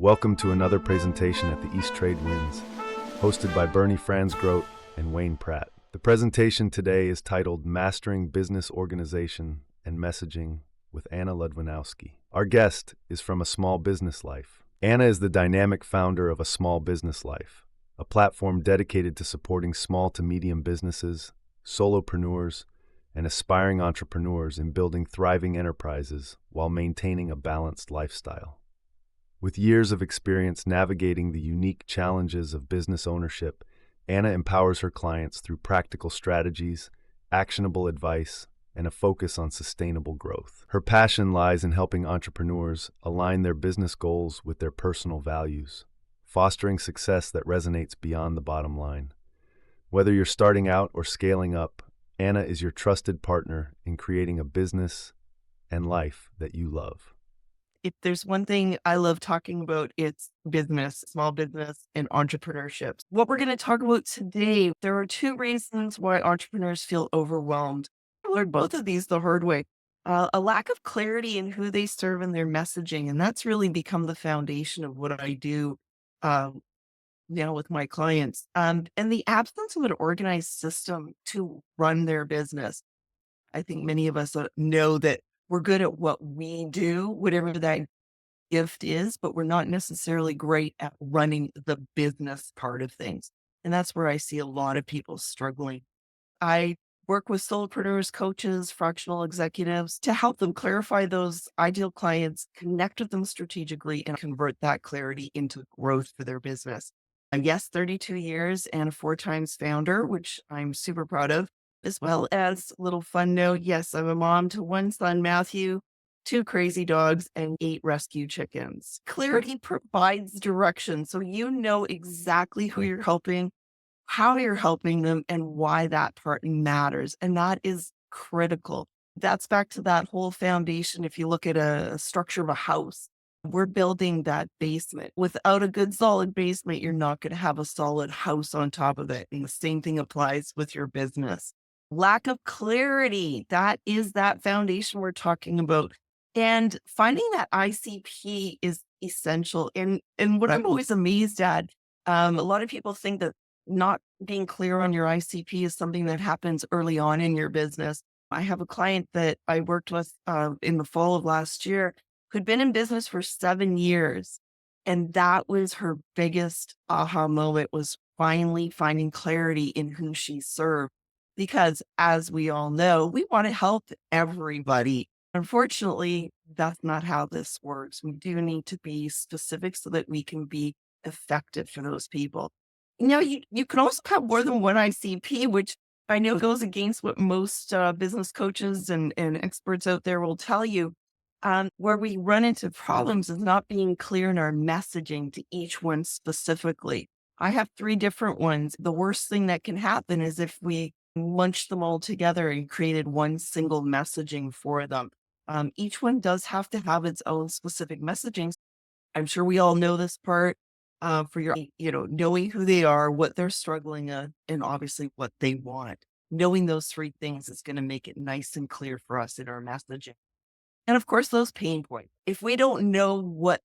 Welcome to another presentation at the East Trade Winds, hosted by Bernie Franzgrote and Wayne Pratt. The presentation today is titled Mastering Business Organization and Messaging with Anna Ludwinowski. Our guest is from A Small Business Life. Anna is the dynamic founder of A Small Business Life, a platform dedicated to supporting small to medium businesses, solopreneurs, and aspiring entrepreneurs in building thriving enterprises while maintaining a balanced lifestyle. With years of experience navigating the unique challenges of business ownership, Anna empowers her clients through practical strategies, actionable advice, and a focus on sustainable growth. Her passion lies in helping entrepreneurs align their business goals with their personal values, fostering success that resonates beyond the bottom line. Whether you're starting out or scaling up, Anna is your trusted partner in creating a business and life that you love. If there's one thing I love talking about, it's business, small business, and entrepreneurship. What we're going to talk about today, there are two reasons why entrepreneurs feel overwhelmed. I learned both of these the hard way. A lack of clarity in who they serve and their messaging. And that's really become the foundation of what I do um, now with my clients. And the absence of an organized system to run their business. I think many of us know that we're good at what we do, whatever that gift is, but we're not necessarily great at running the business part of things. And that's where I see a lot of people struggling. I work with solopreneurs, coaches, fractional executives to help them clarify those ideal clients, connect with them strategically, and convert that clarity into growth for their business. And yes, 32 years and 4 times founder, which I'm super proud of, as well as a little fun note. Yes, I'm a mom to one son, Matthew, 2 crazy dogs, and 8 rescue chickens. Clarity provides direction. So you know exactly who you're helping, how you're helping them, and why that part matters. And that is critical. That's back to that whole foundation. If you look at a structure of a house, we're building that basement. Without a good solid basement, you're not going to have a solid house on top of it. And the same thing applies with your business. Lack of clarity, that is that foundation we're talking about. And finding that ICP is essential. And what I'm always amazed at, a lot of people think that not being clear on your ICP is something that happens early on in your business. I have a client that I worked with in the fall of last year who'd been in business for 7 years. And that was her biggest aha moment, was finally finding clarity in who she served. Because as we all know, we want to help everybody. Unfortunately, that's not how this works. We do need to be specific so that we can be effective for those people. You can also have more than one ICP, which I know goes against what most business coaches and experts out there will tell you. Where we run into problems is not being clear in our messaging to each one specifically. I have 3 different ones. The worst thing that can happen is if we munched them all together and created one single messaging for them. Each one does have to have its own specific messaging. I'm sure we all know this part for knowing who they are, what they're struggling at, and obviously what they want. Knowing those 3 things is going to make it nice and clear for us in our messaging. And of course, those pain points. If we don't know what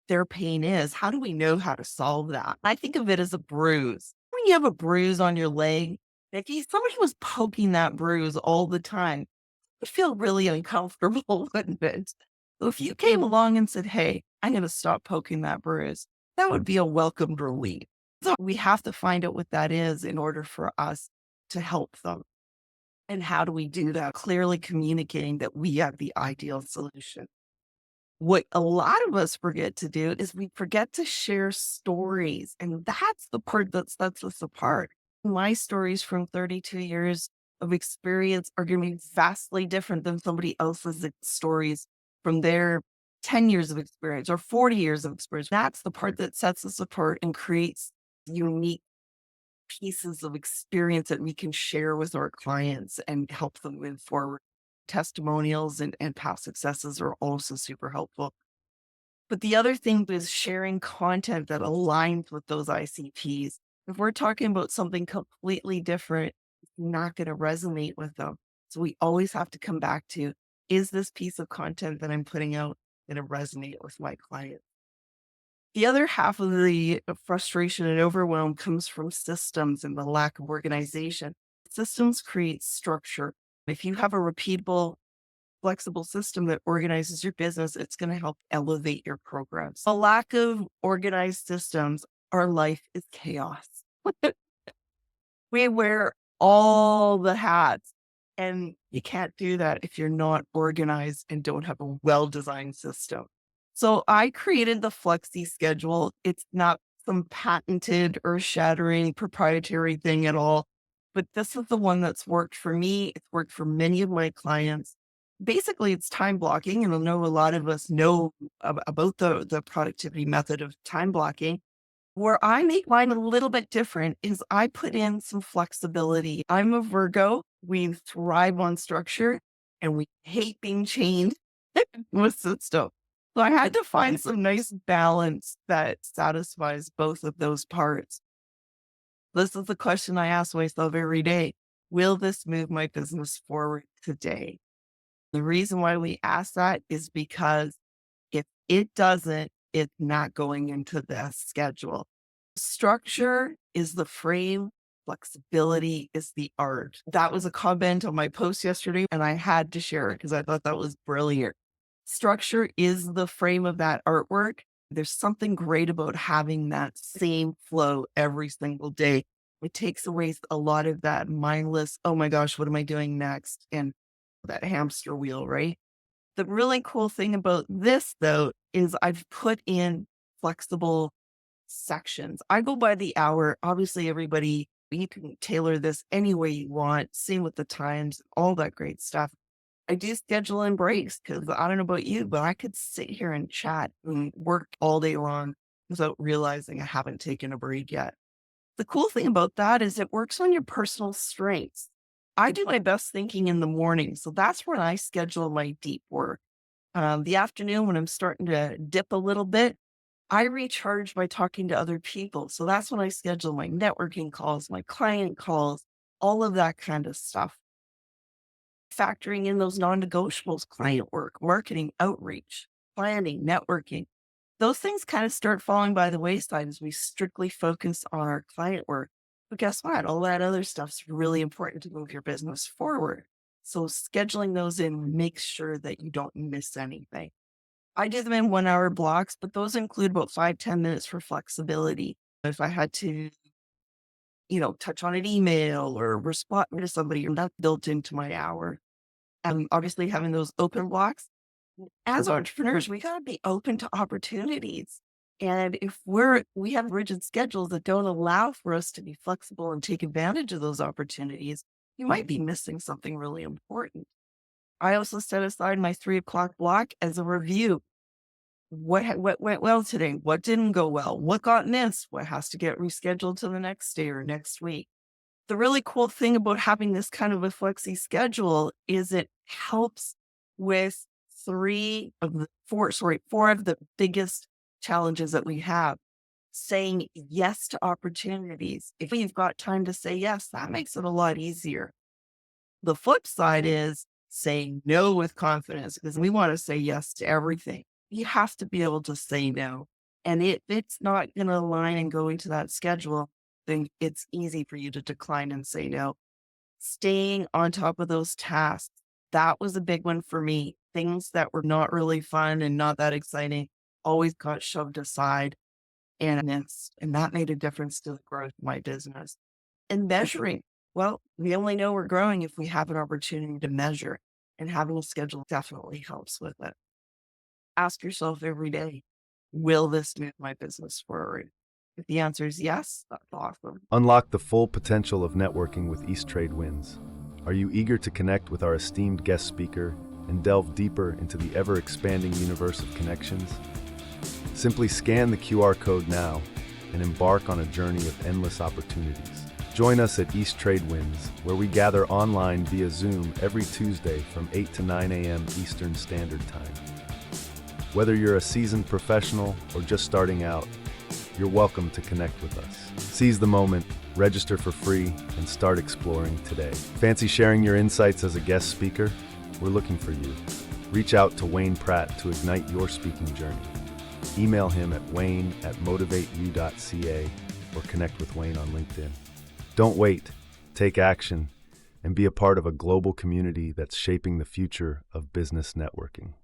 their pain is, how do we know how to solve that? I think of it as a bruise. When you have a bruise on your leg, if somebody was poking that bruise all the time, it would feel really uncomfortable, wouldn't it? So if you came along and said, "Hey, I'm going to stop poking that bruise," that would be a welcomed relief. So we have to find out what that is in order for us to help them. And how do we do that? Clearly communicating that we have the ideal solution. What a lot of us forget to do is we forget to share stories. And that's the part that sets us apart. My stories from 32 years of experience are going to be vastly different than somebody else's stories from their 10 years of experience or 40 years of experience. That's the part that sets us apart and creates unique pieces of experience that we can share with our clients and help them move forward. Testimonials and past successes are also super helpful. But the other thing is sharing content that aligns with those ICPs. If we're talking about something completely different, it's not going to resonate with them. So we always have to come back to, is this piece of content that I'm putting out going to resonate with my client? The other half of the frustration and overwhelm comes from systems and the lack of organization. Systems create structure. If you have a repeatable, flexible system that organizes your business, it's going to help elevate your programs. A lack of organized systems, our life is chaos. We wear all the hats, and you can't do that if you're not organized and don't have a well-designed system. So I created the Flexi Schedule. It's not some patented or shattering proprietary thing at all, but this is the one that's worked for me. It's worked for many of my clients. Basically, it's time blocking, and I know a lot of us know about the productivity method of time blocking. Where I make mine a little bit different is I put in some flexibility. I'm a Virgo. We thrive on structure and we hate being chained with system. So I had to find some nice balance that satisfies both of those parts. This is the question I ask myself every day. Will this move my business forward today? The reason why we ask that is because if it doesn't, it's not going into the schedule. Structure is the frame, flexibility is the art. That was a comment on my post yesterday, and I had to share it because I thought that was brilliant. Structure is the frame of that artwork. There's something great about having that same flow every single day. It takes away a lot of that mindless, oh my gosh, what am I doing next? And that hamster wheel, right? The really cool thing about this, though, is I've put in flexible sections. I go by the hour. Obviously, everybody, you can tailor this any way you want, same with the times, all that great stuff. I do schedule in breaks because I don't know about you, but I could sit here and chat and work all day long without realizing I haven't taken a break yet. The cool thing about that is it works on your personal strengths. I do my best thinking in the morning. So that's when I schedule my deep work. The afternoon, when I'm starting to dip a little bit, I recharge by talking to other people. So that's when I schedule my networking calls, my client calls, all of that kind of stuff. Factoring in those non negotiables, client work, marketing, outreach, planning, networking. Those things kind of start falling by the wayside as we strictly focus on our client work. But guess what? All that other stuff's really important to move your business forward. So scheduling those in makes sure that you don't miss anything. I do them in 1 hour blocks, but those include about 5-10 minutes for flexibility. If I had to, touch on an email or respond to somebody, that's built into my hour. And obviously having those open blocks, as entrepreneurs, we got to be open to opportunities. And if we have rigid schedules that don't allow for us to be flexible and take advantage of those opportunities, you might be missing something really important. I also set aside my 3 o'clock block as a review. What went well today? What didn't go well? What got missed? What has to get rescheduled to the next day or next week? The really cool thing about having this kind of a flexi schedule is it helps with four of the biggest challenges that we have. Saying yes to opportunities. If you've got time to say yes, that makes it a lot easier. The flip side is saying no with confidence because we want to say yes to everything. You have to be able to say no. And if it's not going to align and go into that schedule, then it's easy for you to decline and say no. Staying on top of those tasks, that was a big one for me. Things that were not really fun and not that exciting always got shoved aside and missed. And that made a difference to the growth of my business. And measuring. Well, we only know we're growing if we have an opportunity to measure, and having a schedule definitely helps with it. Ask yourself every day, will this move my business forward? If the answer is yes, that's awesome. Unlock the full potential of networking with East Trade Winds. Are you eager to connect with our esteemed guest speaker and delve deeper into the ever-expanding universe of connections? Simply scan the QR code now and embark on a journey of endless opportunities. Join us at East Trade Winds, where we gather online via Zoom every Tuesday from 8 to 9 a.m. Eastern Standard Time. Whether you're a seasoned professional or just starting out, you're welcome to connect with us. Seize the moment, register for free, and start exploring today. Fancy sharing your insights as a guest speaker? We're looking for you. Reach out to Wayne Pratt to ignite your speaking journey. Email him at wayne@motivateyou.ca or connect with Wayne on LinkedIn. Don't wait, take action, and be a part of a global community that's shaping the future of business networking.